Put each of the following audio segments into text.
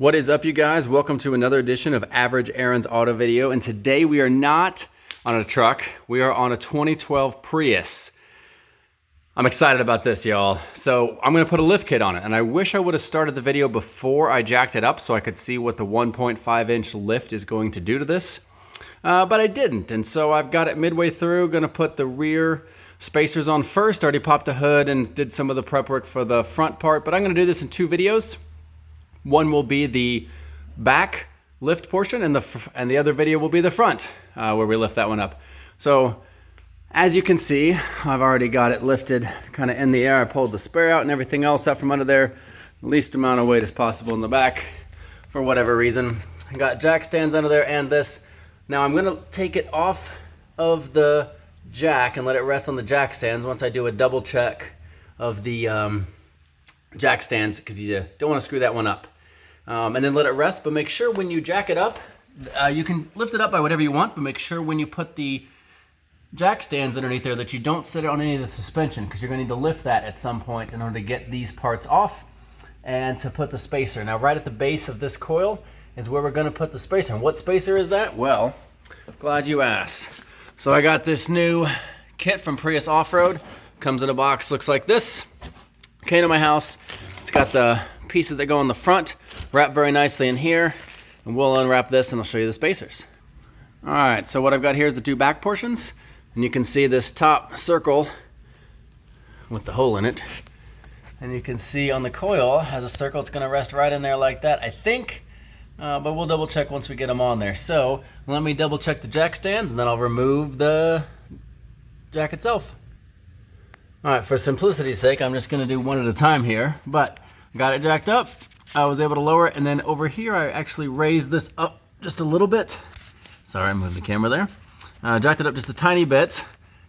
What is up, you guys? Welcome to another edition of Average Aaron's Auto Video, and today we are not on a truck. We are on a 2012 Prius. I'm excited about this, y'all. So I'm gonna put a lift kit on it, and I wish I would have started the video before I jacked it up so I could see what the 1.5-inch lift is going to do to this, but I didn't, and so I've got it midway through. Gonna put the rear spacers on first. Already popped the hood and did some of the prep work for the front part, but I'm gonna do this in two videos. One will be the back lift portion, and the other video will be the front, where we lift that one up. So as you can see, I've already got it lifted kind of in the air. I pulled the spare out and everything else out from under there. Least amount of weight as possible in the back for whatever reason. I got jack stands under there and this. Now I'm gonna take it off of the jack and let it rest on the jack stands once I do a double check of the jack stands, because you don't want to screw that one up. And then let it rest, but make sure when you jack it up, you can lift it up by whatever you want, but make sure when you put the jack stands underneath there that you don't sit on any of the suspension, because you're going to need to lift that at some point in order to get these parts off and to put the spacer. Now right at the base of this coil is where we're going to put the spacer. And what spacer is that? Well, glad you asked. So I got this new kit from Prius Offroad. Comes in a box, looks like this. Came to my house. It's got the pieces that go on the front, wrapped very nicely in here, and we'll unwrap this and I'll show you the spacers. All right, so what I've got here is the two back portions, and you can see this top circle with the hole in it, and you can see on the coil has a circle. It's going to rest right in there like that, I think, but we'll double check once we get them on there. So let me double check the jack stands, and then I'll remove the jack itself. All right, for simplicity's sake, I'm just gonna do one at a time here, but got it jacked up. I was able to lower it, and then over here, I actually raised this up just a little bit. Sorry, I moved the camera there. Jacked it up just a tiny bit,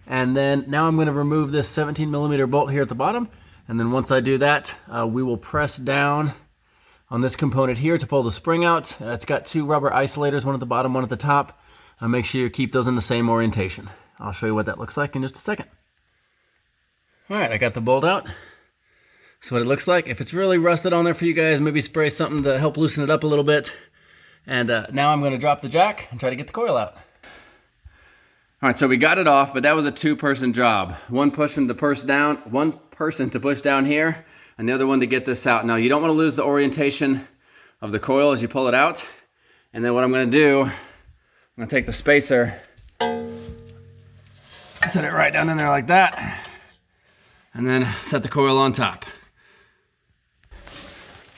and then now I'm gonna remove this 17mm bolt here at the bottom, and then once I do that, we will press down on this component here to pull the spring out. It's got two rubber isolators, one at the bottom, one at the top. Make sure you keep those in the same orientation. I'll show you what that looks like in just a second. All right, I got the bolt out. That's what it looks like. If it's really rusted on there for you guys, maybe spray something to help loosen it up a little bit. And now I'm gonna drop the jack and try to get the coil out. All right, so we got it off, but that was a two-person job. One person to push down here, and the other one to get this out. Now, you don't wanna lose the orientation of the coil as you pull it out. And then what I'm gonna do, I'm gonna take the spacer, set it right down in there like that, and then set the coil on top.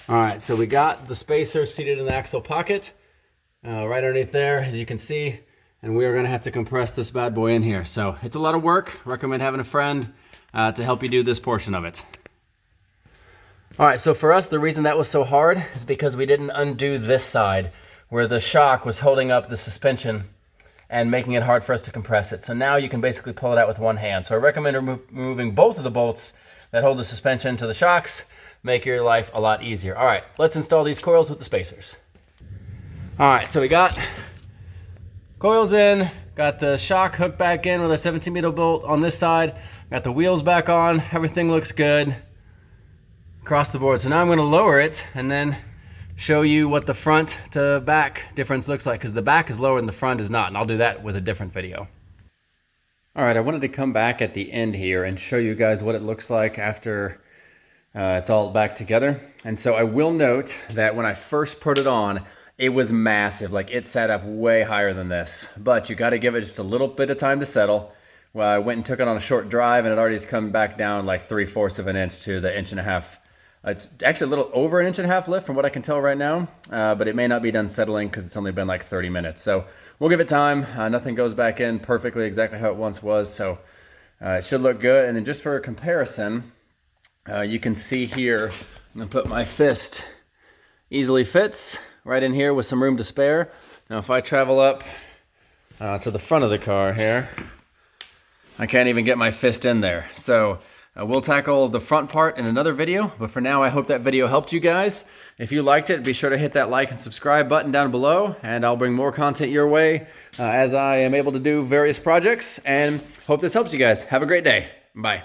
All right, so we got the spacer seated in the axle pocket, right underneath there, as you can see, and we are gonna have to compress this bad boy in here. So it's a lot of work. Recommend having a friend to help you do this portion of it. All right, so for us, the reason that was so hard is because we didn't undo this side, where the shock was holding up the suspension and making it hard for us to compress it. So now you can basically pull it out with one hand. So I recommend removing both of the bolts that hold the suspension to the shocks, make your life a lot easier. All right, let's install these coils with the spacers. All right, so we got coils in, got the shock hooked back in with a 17mm bolt on this side, got the wheels back on, everything looks good across the board. So now I'm gonna lower it and then show you what the front to back difference looks like, because the back is lower and the front is not, and I'll do that with a different video. All right, I wanted to come back at the end here and show you guys what it looks like after it's all back together. And so I will note that when I first put it on, it was massive. Like, it sat up way higher than this, but you got to give it just a little bit of time to settle. Well, I went and took it on a short drive, and it already has come back down like 3/4 of an inch to the 1.5 inch. It's actually a little over 1.5 inch lift from what I can tell right now, but it may not be done settling because it's only been like 30 minutes. So we'll give it time. Nothing goes back in perfectly exactly how it once was, so it should look good. And then just for a comparison, you can see here, I'm gonna put my fist, easily fits right in here with some room to spare. Now if I travel up to the front of the car here, I can't even get my fist in there. So we'll tackle the front part in another video, but for now, I hope that video helped you guys. If you liked it, be sure to hit that like and subscribe button down below, and I'll bring more content your way as I am able to do various projects, and hope this helps you guys. Have a great day. Bye.